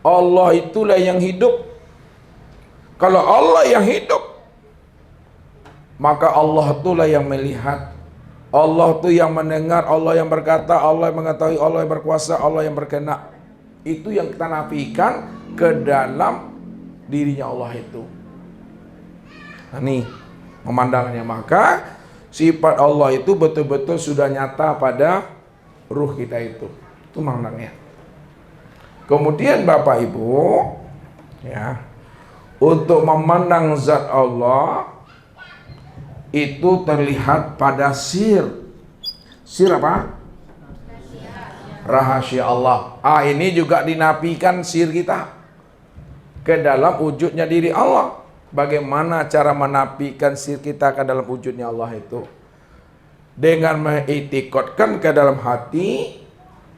Allah itulah yang hidup. Kalau Allah yang hidup, maka Allah itulah yang melihat, Allah itu yang mendengar, Allah yang berkata, Allah yang mengetahui, Allah yang berkuasa, Allah yang berkehendak. Itu yang kita nafikan ke dalam dirinya Allah itu. Nah, nih memandangnya, maka sifat Allah itu betul-betul sudah nyata pada ruh kita itu. Itu memandangnya. Kemudian Bapak Ibu, ya, untuk memandang zat Allah itu terlihat pada sir. Sir apa? Rahasia Allah. Ini juga dinafikan sir kita ke dalam wujudnya diri Allah. Bagaimana cara menafikan sir kita ke dalam wujudnya Allah itu? Dengan mengiktikadkan ke dalam hati,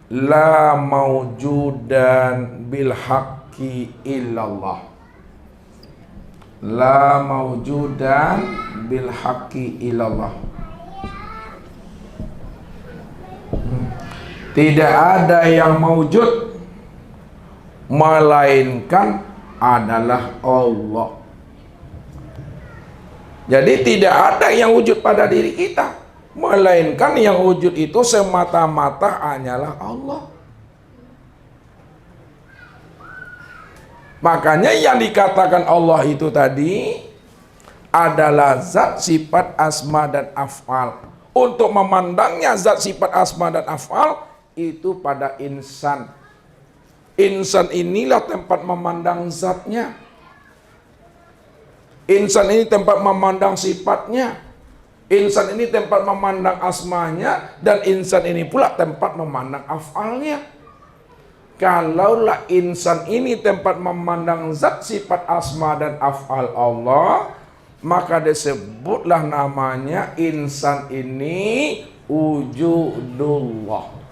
la maujudan bil haqqi illallah. La maujudan bil haqqi illallah. Tidak ada yang maujud melainkan adalah Allah. Jadi tidak ada yang wujud pada diri kita, melainkan yang wujud itu semata-mata hanyalah Allah. Makanya yang dikatakan Allah itu tadi adalah zat, sifat, asma dan af'al. Untuk memandangnya zat, sifat, asma dan af'al itu pada insan. Insan inilah tempat memandang zatnya. Insan ini tempat memandang sifatnya. Insan ini tempat memandang asmanya, dan insan ini pula tempat memandang af'alnya. Kalaulah insan ini tempat memandang zat, sifat, asma dan af'al Allah, maka disebutlah namanya insan ini wujudullah.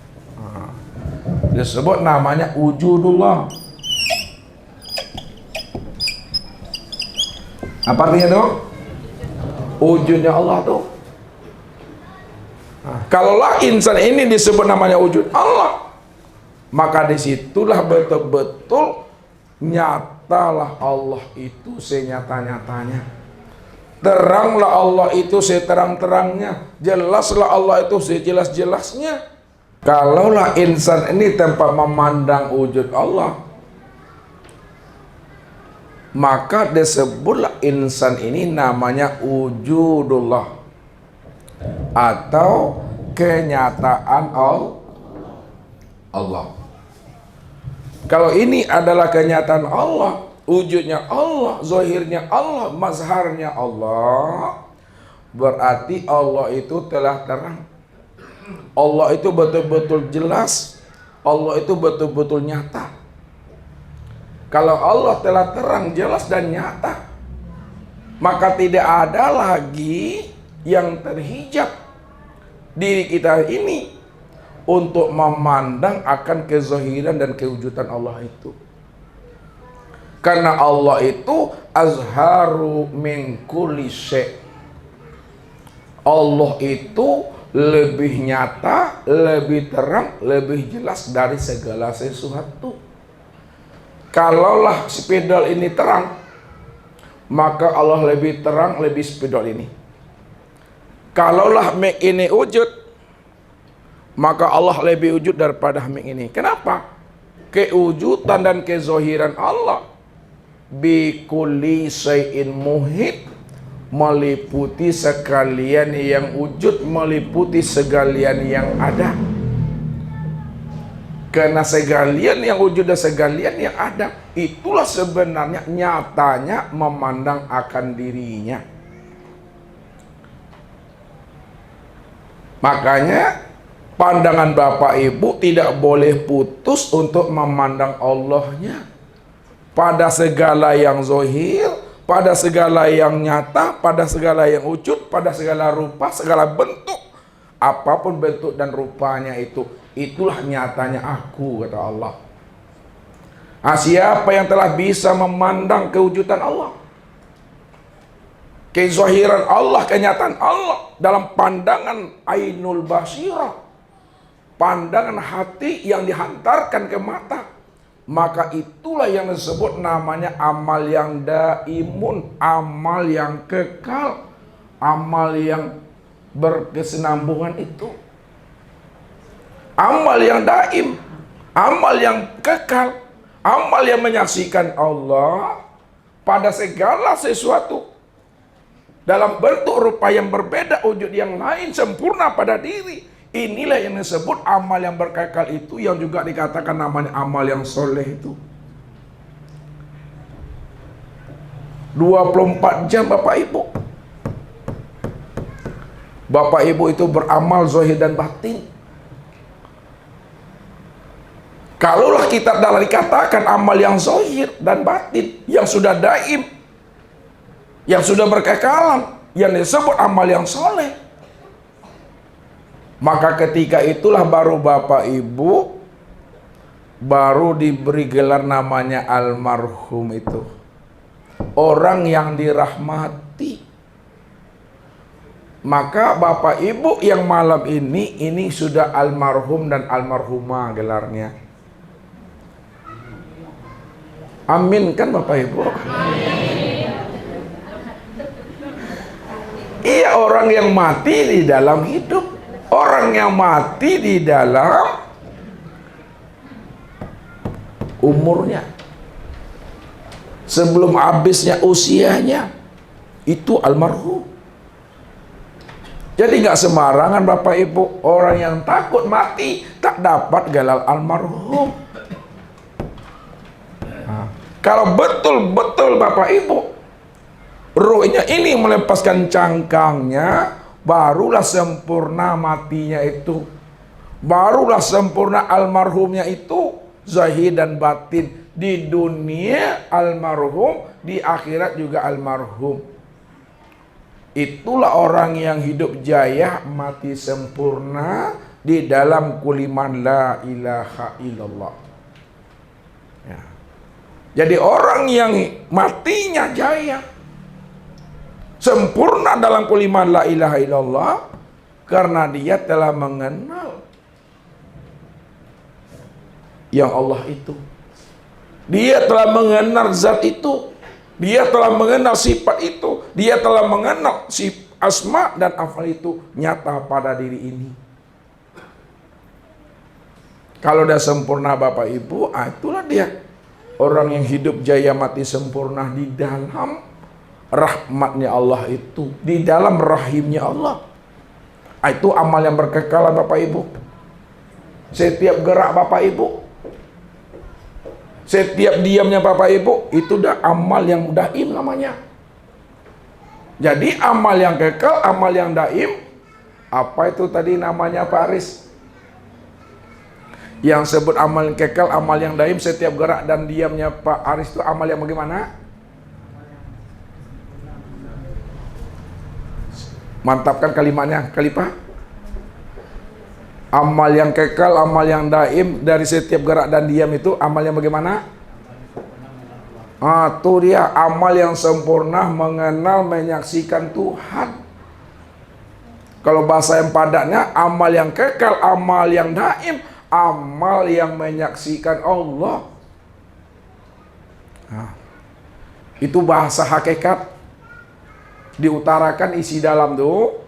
Disebut namanya wujudullah. Apa artinya tuh? Wujudnya Allah tuh. Kalaulah insan ini disebut namanya wujud Allah, maka disitulah betul-betul nyatalah Allah itu senyata-nyatanya. Teranglah Allah itu seterang-terangnya. Jelaslah Allah itu sejelas-jelasnya. Kalaulah insan ini tempat memandang wujud Allah, maka disebutlah insan ini namanya wujudullah, atau kenyataan Allah. Kalau ini adalah kenyataan Allah, wujudnya Allah, zahirnya Allah, mazharnya Allah, berarti Allah itu telah terang. Allah itu betul-betul jelas. Allah itu betul-betul nyata. Kalau Allah telah terang, jelas dan nyata, maka tidak ada lagi yang terhijab diri kita ini untuk memandang akan kezahiran dan kewujudan Allah itu. Karena Allah itu azharu min kulli syai'. Allah itu lebih nyata, lebih terang, lebih jelas dari segala sesuatu. Kalaulah spidol ini terang, maka Allah lebih terang, lebih spidol ini. Kalaulah mic ini wujud, maka Allah lebih wujud daripada mic ini. Kenapa? Kewujudan dan kezahiran Allah bi kulli syai'in muhit, meliputi sekalian yang wujud, meliputi sekalian yang ada. Karena segalian yang wujud dan segalian yang ada, itulah sebenarnya nyatanya memandang akan dirinya. Makanya pandangan Bapak Ibu tidak boleh putus untuk memandang Allahnya pada segala yang zahir, pada segala yang nyata, pada segala yang wujud, pada segala rupa, segala bentuk. Apapun bentuk dan rupanya itu, itulah nyatanya aku, kata Allah. Siapa yang telah bisa memandang kewujudan Allah, kezahiran Allah, kenyataan Allah dalam pandangan ainul basirah, pandangan hati yang dihantarkan ke mata, maka itulah yang disebut namanya amal yang daimun, amal yang kekal, amal yang berkesinambungan itu. Amal yang daim, amal yang kekal, amal yang menyaksikan Allah pada segala sesuatu dalam bentuk rupa yang berbeda, wujud yang lain, sempurna pada diri. Inilah yang disebut amal yang berkekal itu, yang juga dikatakan namanya amal yang soleh itu. 24 jam Bapak Ibu. Bapak Ibu itu beramal zahir dan batin. Kalaulah kita dalam dikatakan amal yang zahir dan batin, yang sudah daim, yang sudah berkekalan, yang disebut amal yang soleh, maka ketika itulah baru Bapak Ibu baru diberi gelar namanya almarhum itu. Orang yang dirahmati. Maka Bapak Ibu yang malam ini sudah almarhum dan almarhumah gelarnya. Amin kan Bapak Ibu? Iya, orang yang mati di dalam hidup. Orang yang mati di dalam umurnya, sebelum habisnya usianya, itu almarhum. Jadi nggak sembarangan Bapak Ibu, orang yang takut mati tak dapat gelar almarhum. Nah, kalau betul-betul Bapak Ibu ruhnya ini melepaskan cangkangnya, barulah sempurna matinya itu. Barulah sempurna almarhumnya itu, zahir dan batin. Di dunia almarhum, di akhirat juga almarhum. Itulah orang yang hidup jaya, mati sempurna di dalam kuliman la ilaha illallah. Ya. Jadi orang yang matinya jaya, sempurna dalam kuliman la ilaha illallah, karena dia telah mengenal yang Allah itu. Dia telah mengenal zat itu. Dia telah mengenal sifat itu. Dia telah mengenal asma dan afal itu nyata pada diri ini. Kalau udah sempurna Bapak Ibu, itulah dia orang yang hidup jaya mati sempurna di dalam rahmatnya Allah itu, di dalam rahimnya Allah. Itu amal yang berkekalan Bapak Ibu. Setiap gerak Bapak Ibu, setiap diamnya Bapak Ibu, itu udah amal yang daim namanya. Jadi amal yang kekal, amal yang daim, apa itu tadi namanya Pak Aris? Yang sebut amal yang kekal, amal yang daim, setiap gerak dan diamnya Pak Aris itu amal yang bagaimana? Mantapkan kalimatnya, Khalifah. Amal yang kekal, amal yang daim, dari setiap gerak dan diam itu amal yang bagaimana? Itu dia amal yang sempurna, mengenal, menyaksikan Tuhan. Kalau bahasa yang padatnya, amal yang kekal, amal yang daim, amal yang menyaksikan Allah. Itu bahasa hakikat. Diutarakan isi dalam tuh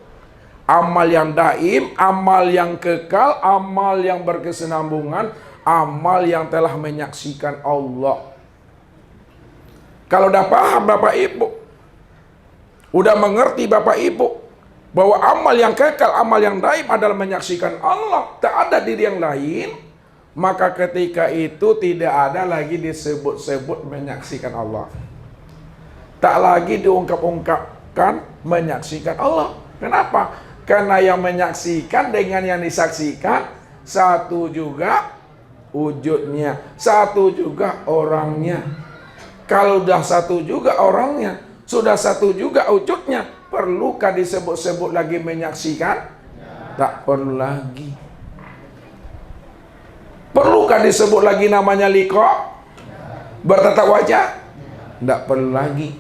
amal yang daim, amal yang kekal, amal yang berkesinambungan, amal yang telah menyaksikan Allah. Kalau udah paham Bapak Ibu, udah mengerti Bapak Ibu bahwa amal yang kekal, amal yang daim adalah menyaksikan Allah, tak ada diri yang lain, maka ketika itu tidak ada lagi disebut-sebut menyaksikan Allah. Tak lagi diungkap-ungkapkan menyaksikan Allah. Kenapa? Karena yang menyaksikan dengan yang disaksikan satu juga wujudnya, satu juga orangnya. Kalau sudah satu juga orangnya, sudah satu juga wujudnya, perlukah disebut-sebut lagi menyaksikan? Tak perlu lagi. Perlukah disebut lagi namanya liqa? Bertatap wajah? Tidak perlu lagi.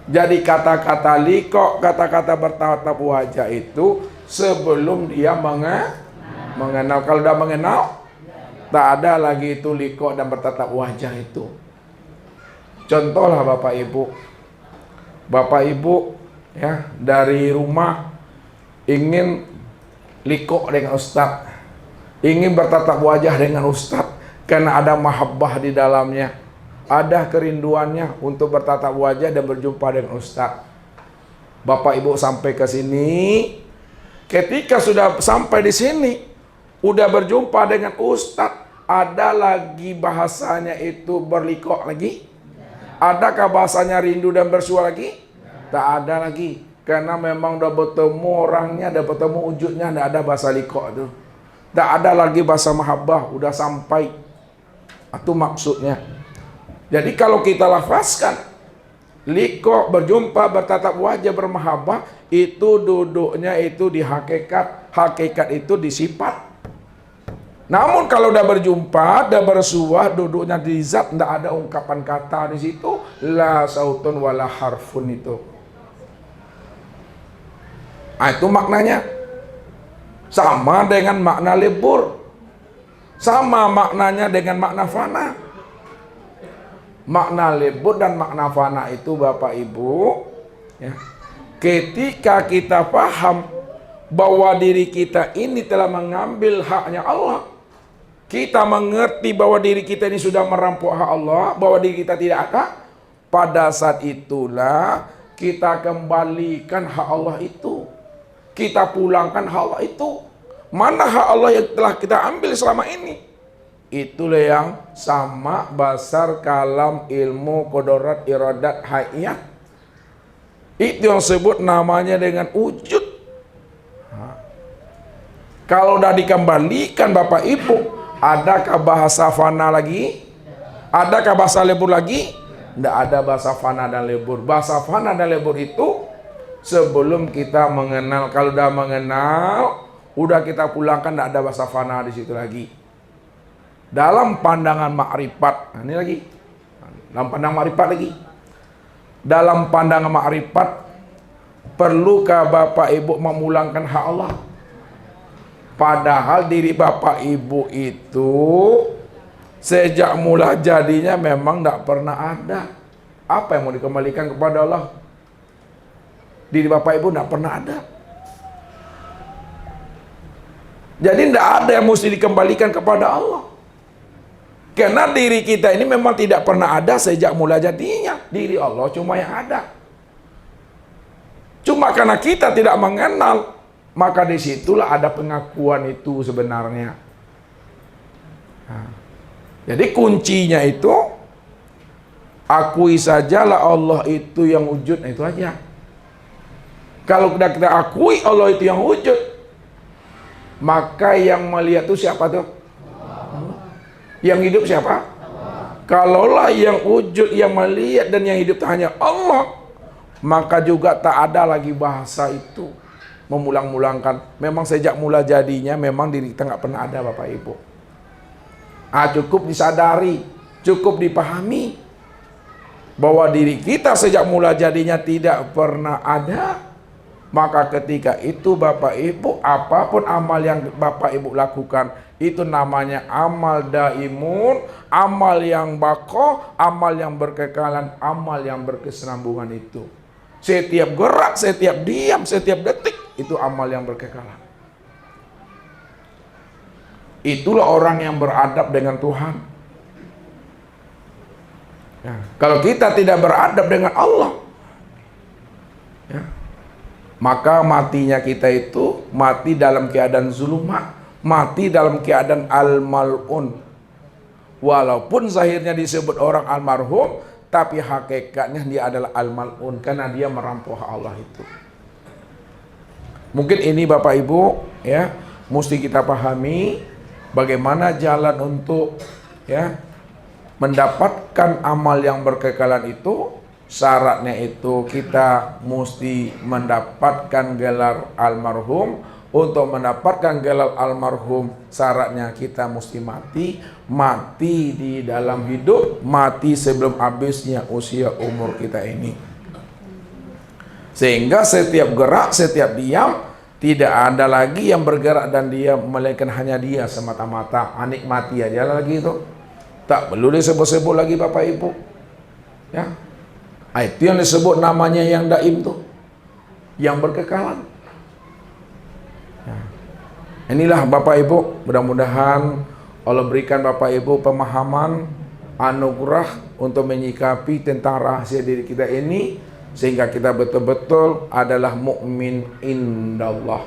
Jadi kata-kata liqa, kata-kata bertatap wajah itu sebelum dia mengenal. Kalau sudah mengenal, Tak ada lagi itu liko dan bertatap wajah itu. Contohlah Bapak Ibu ya, dari rumah ingin liko dengan ustadz, ingin bertatap wajah dengan ustadz, karena ada mahabbah di dalamnya, ada kerinduannya untuk bertatap wajah dan berjumpa dengan ustadz. Bapak Ibu sampai ke sini, ketika sudah sampai di sini, udah berjumpa dengan ustadz, ada lagi bahasanya itu berlikok lagi? Adakah bahasanya rindu dan bersua lagi? Tak ada lagi. Karena memang udah bertemu orangnya, udah bertemu wujudnya, tidak ada bahasa likok itu. Tak ada lagi bahasa mahabbah, udah sampai. Itu maksudnya. Jadi kalau kita lafazkan, likok, berjumpa, bertatap wajah, bermahabbah, itu duduknya itu di hakikat. Hakikat itu di sifat. Namun kalau udah berjumpa, udah bersuah, duduknya di zat, tidak ada ungkapan kata di situ, la sautun wala harfun itu. Nah, itu maknanya. Sama dengan makna lebur. Sama maknanya dengan makna fana. Makna lebur dan makna fana itu Bapak Ibu, ya, ketika kita paham bahwa diri kita ini telah mengambil haknya Allah, kita mengerti bahwa diri kita ini sudah merampok hak Allah, bahwa diri kita tidak ada, pada saat itulah kita kembalikan hak Allah itu, kita pulangkan hak Allah itu. Mana hak Allah yang telah kita ambil selama ini? Itulah yang sama basar kalam ilmu kodorat iradat hayat. Itu yang sebut namanya dengan wujud. Kalau udah dikembalikan Bapak Ibu, adakah bahasa fana lagi? Adakah bahasa lebur lagi? Tidak ada bahasa fana dan lebur. Bahasa fana dan lebur itu sebelum kita mengenal. Kalau udah mengenal, udah kita pulangkan, tidak ada bahasa fana di situ lagi. Dalam pandangan makrifat, nah ini lagi. Dalam pandangan makrifat lagi. Dalam pandangan makrifat, perlukah Bapak Ibu memulangkan hak Allah? Padahal diri Bapak Ibu itu sejak mula jadinya memang tidak pernah ada. Apa yang mau dikembalikan kepada Allah? Diri Bapak Ibu tidak pernah ada. Jadi tidak ada yang mesti dikembalikan kepada Allah. Karena diri kita ini memang tidak pernah ada sejak mula jadinya. Diri Allah cuma yang ada. Cuma karena kita tidak mengenal, maka disitulah ada pengakuan itu sebenarnya. Nah, jadi kuncinya itu, akui sajalah Allah itu yang wujud, nah itu aja. Kalau kita akui Allah itu yang wujud, maka yang melihat itu siapa tuh? Yang hidup siapa? Kalaulah yang wujud, yang melihat dan yang hidup hanya Allah, maka juga tak ada lagi bahasa itu memulang-mulangkan. Memang sejak mula jadinya memang diri kita nggak pernah ada Bapak Ibu. Cukup disadari, cukup dipahami bahwa diri kita sejak mula jadinya tidak pernah ada. Maka ketika itu Bapak Ibu, apapun amal yang Bapak Ibu lakukan, itu namanya amal daimun, amal yang bako, amal yang berkekalan, amal yang berkesinambungan itu. Setiap gerak, setiap diam, setiap detik, itu amal yang berkekalan. Itulah orang yang beradab dengan Tuhan. Ya, kalau kita tidak beradab dengan Allah, ya, maka matinya kita itu mati dalam keadaan zulumat, mati dalam keadaan al-mal'un. Walaupun zahirnya disebut orang almarhum, tapi hakikatnya dia adalah al-mal'un, karena dia merampok Allah itu. Mungkin ini Bapak Ibu, ya, mesti kita pahami bagaimana jalan untuk, ya, mendapatkan amal yang berkekalan itu. Syaratnya itu kita mesti mendapatkan gelar almarhum. Untuk mendapatkan gelar almarhum, syaratnya kita mesti mati. Mati di dalam hidup, mati sebelum habisnya usia umur kita ini. Sehingga setiap gerak, setiap diam, Tidak ada lagi yang bergerak dan dia melainkan hanya dia semata-mata. Nikmati aja lagi itu. Tak perlu disebut-sebut lagi Bapak Ibu. Ya. Itu yang disebut namanya yang daim tuh. Yang berkekalan. Ya. Inilah Bapak Ibu, mudah-mudahan Allah berikan Bapak Ibu pemahaman, anugerah untuk menyikapi tentang rahasia diri kita ini, sehingga kita betul-betul adalah mukmin indallah.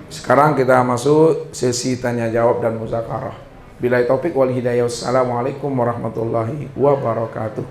Sekarang kita masuk sesi tanya jawab dan muzakarah. Billahi taufik wal hidayah. Wassalamualaikum warahmatullahi wabarakatuh.